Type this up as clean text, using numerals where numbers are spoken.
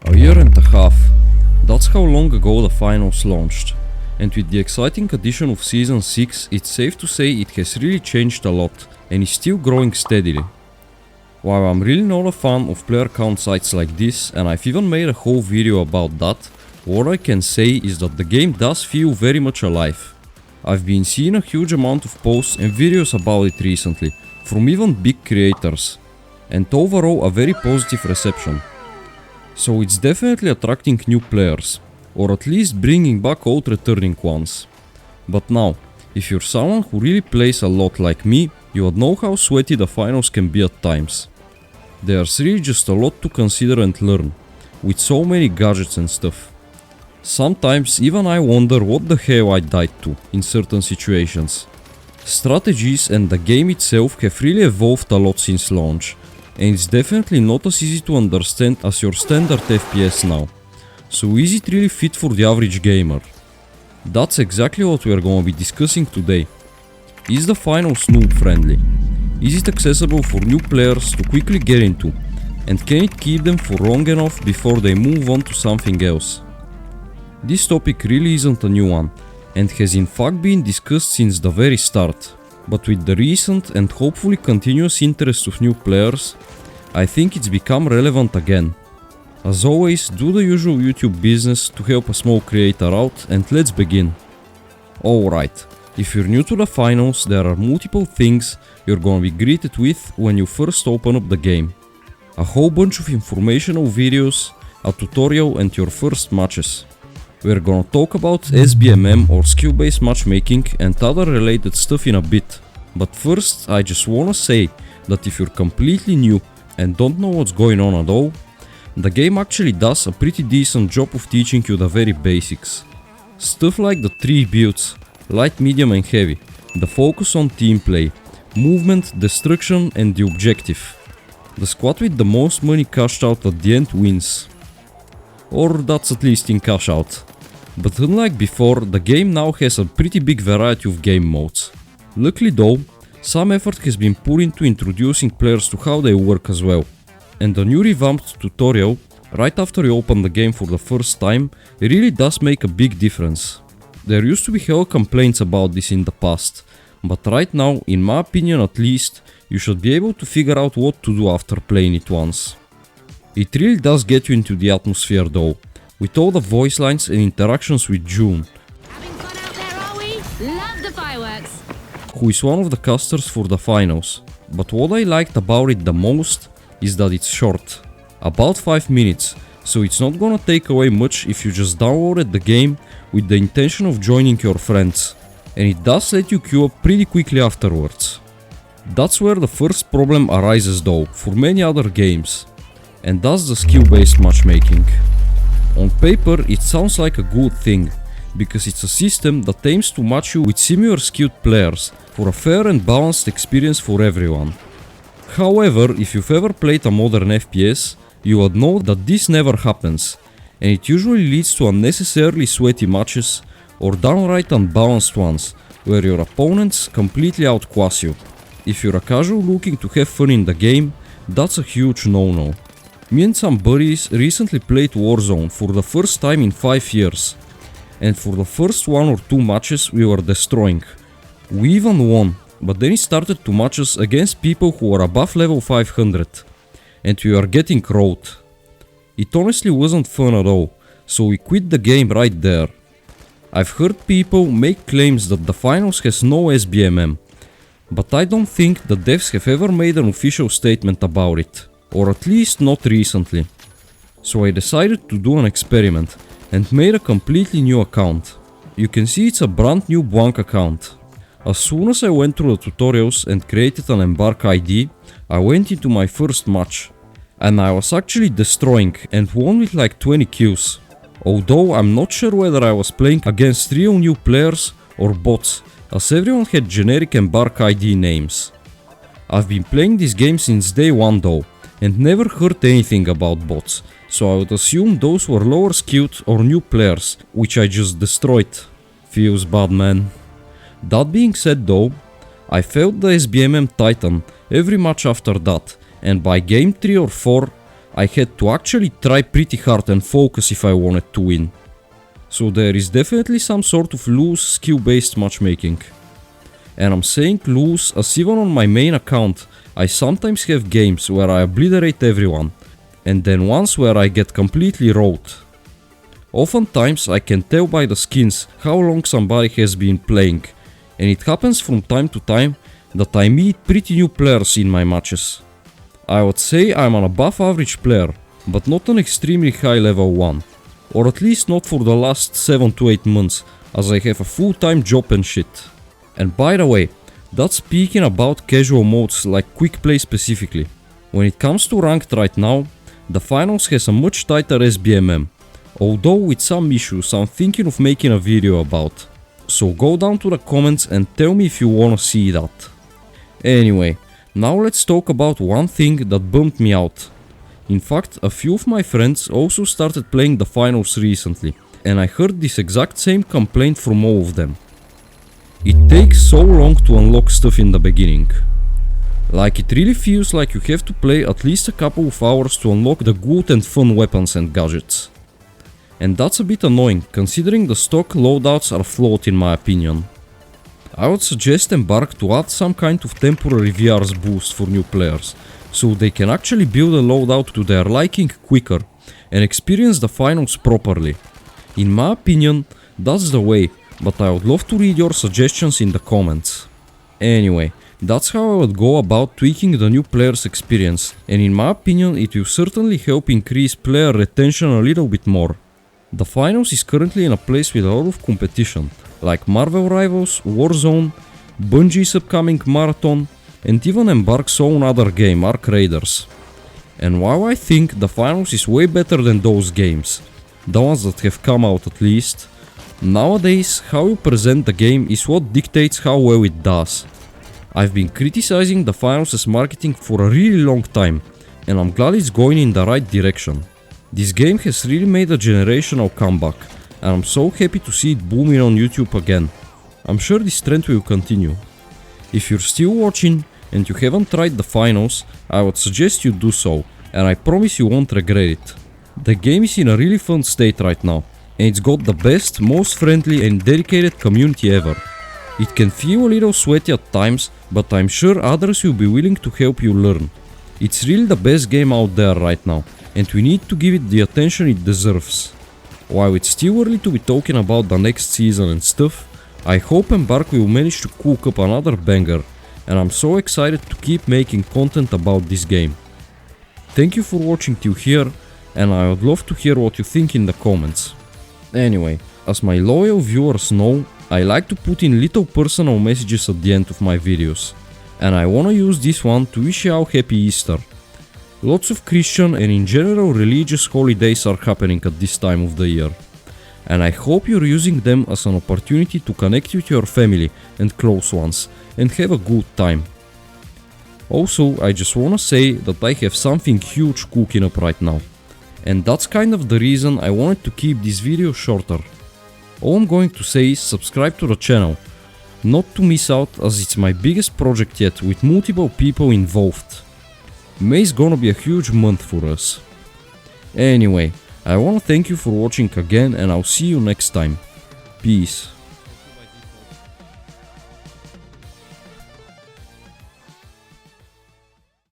A year and a half. That's how long ago the finals launched. And with the exciting addition of Season 6, it's safe to say it has really changed a lot and is still growing steadily. While I'm really not a fan of player count sites like this, and I've even made a whole video about that, what I can say is that the game does feel very much alive. I've been seeing a huge amount of posts and videos about it recently, from even big creators, and overall a very positive reception. So it's definitely attracting new players, or at least bringing back old returning ones. But now, if you're someone who really plays a lot like me, you would know how sweaty the finals can be at times. There's really just a lot to consider and learn, with so many gadgets and stuff. Sometimes even I wonder what the hell I died to in certain situations. Strategies and the game itself have really evolved a lot since launch, and it's definitely not as easy to understand as your standard FPS now. So is it really fit for the average gamer? That's exactly what we are going to be discussing today. Is the finals noob friendly? Is it accessible for new players to quickly get into? And can it keep them for long enough before they move on to something else? This topic really isn't a new one, and has in fact been discussed since the very start. But with the recent and hopefully continuous interest of new players, I think it's become relevant again. As always, do the usual YouTube business to help a small creator out, and let's begin. Alright, if you're new to the finals, there are multiple things you're gonna be greeted with when you first open up the game. A whole bunch of informational videos, a tutorial and your first matches. We're gonna talk about SBMM or skill-based matchmaking and other related stuff in a bit. But first, I just wanna say that if you're completely new and don't know what's going on at all, the game actually does a pretty decent job of teaching you the very basics. Stuff like the 3 builds, light, medium and heavy, the focus on team play, movement, destruction and the objective. The squad with the most money cashed out at the end wins. Or that's at least in cash out. But unlike before, the game now has a pretty big variety of game modes. Luckily though, some effort has been put into introducing players to how they work as well. And the new revamped tutorial, right after you open the game for the first time, really does make a big difference. There used to be hell complaints about this in the past, but right now, in my opinion at least, you should be able to figure out what to do after playing it once. It really does get you into the atmosphere though, with all the voice lines and interactions with June, Having fun out there, are we? Love the fireworks. who is one of the casters for the finals. But what I liked about it the most is that it's short, about 5 minutes, so it's not gonna take away much if you just downloaded the game with the intention of joining your friends, and it does let you queue up pretty quickly afterwards. That's where the first problem arises though, for many other games, and that's the skill-based matchmaking. On paper it sounds like a good thing, because it's a system that aims to match you with similar skilled players for a fair and balanced experience for everyone. However, if you've ever played a modern FPS, you would know that this never happens, and it usually leads to unnecessarily sweaty matches or downright unbalanced ones, where your opponents completely outclass you. If you're a casual looking to have fun in the game, that's a huge no-no. Me and some buddies recently played Warzone for the first time in 5 years, and for the first 1 or 2 matches we were destroying. We even won, but then it started to match us against people who were above level 500, and we were getting rolled. It honestly wasn't fun at all, so we quit the game right there. I've heard people make claims that the finals has no SBMM, but I don't think the devs have ever made an official statement about it, or at least not recently. So I decided to do an experiment and made a completely new account. You can see it's a brand new blank account. As soon as I went through the tutorials and created an Embark ID, I went into my first match. And I was actually destroying and won with like 20 kills. Although I'm not sure whether I was playing against real new players or bots, as everyone had generic Embark ID names. I've been playing this game since day 1 though, and never heard anything about bots, so I would assume those were lower skilled or new players, which I just destroyed. Feels bad, man. That being said though, I felt the SBMM Titan every match after that, and by game 3 or 4, I had to actually try pretty hard and focus if I wanted to win. So there is definitely some sort of loose skill-based matchmaking. And I'm saying loose as even on my main account I sometimes have games where I obliterate everyone, and then ones where I get completely rolled. Oftentimes I can tell by the skins how long somebody has been playing, and it happens from time to time that I meet pretty new players in my matches. I would say I'm an above average player, but not an extremely high level one. Or at least not for the last 7 to 8 months, as I have a full-time job and shit. And by the way, that's speaking about casual modes like quick play specifically. When it comes to ranked right now, the finals has a much tighter SBMM, although with some issues I'm thinking of making a video about. So go down to the comments and tell me if you wanna see that. Anyway, now let's talk about one thing that bummed me out. In fact, a few of my friends also started playing the finals recently, and I heard this exact same complaint from all of them. It takes so long to unlock stuff in the beginning. Like, it really feels like you have to play at least a couple of hours to unlock the good and fun weapons and gadgets. And that's a bit annoying, considering the stock loadouts are flawed in my opinion. I would suggest Embark to add some kind of temporary VR's boost for new players, so they can actually build a loadout to their liking quicker and experience the finals properly. In my opinion, that's the way, but I would love to read your suggestions in the comments. Anyway, that's how I would go about tweaking the new player's experience, and in my opinion it will certainly help increase player retention a little bit more. The finals is currently in a place with a lot of competition, like Marvel Rivals, Warzone, Bungie's upcoming Marathon, and even Embark's own other game, Ark Raiders. And while I think the finals is way better than those games, the ones that have come out at least, nowadays how you present the game is what dictates how well it does. I've been criticizing the finals' marketing for a really long time, and I'm glad it's going in the right direction. This game has really made a generational comeback, and I'm so happy to see it booming on YouTube again. I'm sure this trend will continue. If you're still watching and you haven't tried the finals, I would suggest you do so, and I promise you won't regret it. The game is in a really fun state right now, and it's got the best, most friendly and dedicated community ever. It can feel a little sweaty at times, but I'm sure others will be willing to help you learn. It's really the best game out there right now, and we need to give it the attention it deserves. While it's still early to be talking about the next season and stuff, I hope Embark will manage to cook up another banger, and I'm so excited to keep making content about this game. Thank you for watching till here, and I would love to hear what you think in the comments. Anyway, as my loyal viewers know, I like to put in little personal messages at the end of my videos, and I wanna use this one to wish you all happy Easter. Lots of Christian and in general religious holidays are happening at this time of the year, and I hope you're using them as an opportunity to connect with your family and close ones and have a good time. Also, I just wanna say that I have something huge cooking up right now, and that's kind of the reason I wanted to keep this video shorter. All I'm going to say is subscribe to the channel, not to miss out as it's my biggest project yet with multiple people involved. May is gonna be a huge month for us. Anyway, I wanna thank you for watching again, and I'll see you next time. Peace.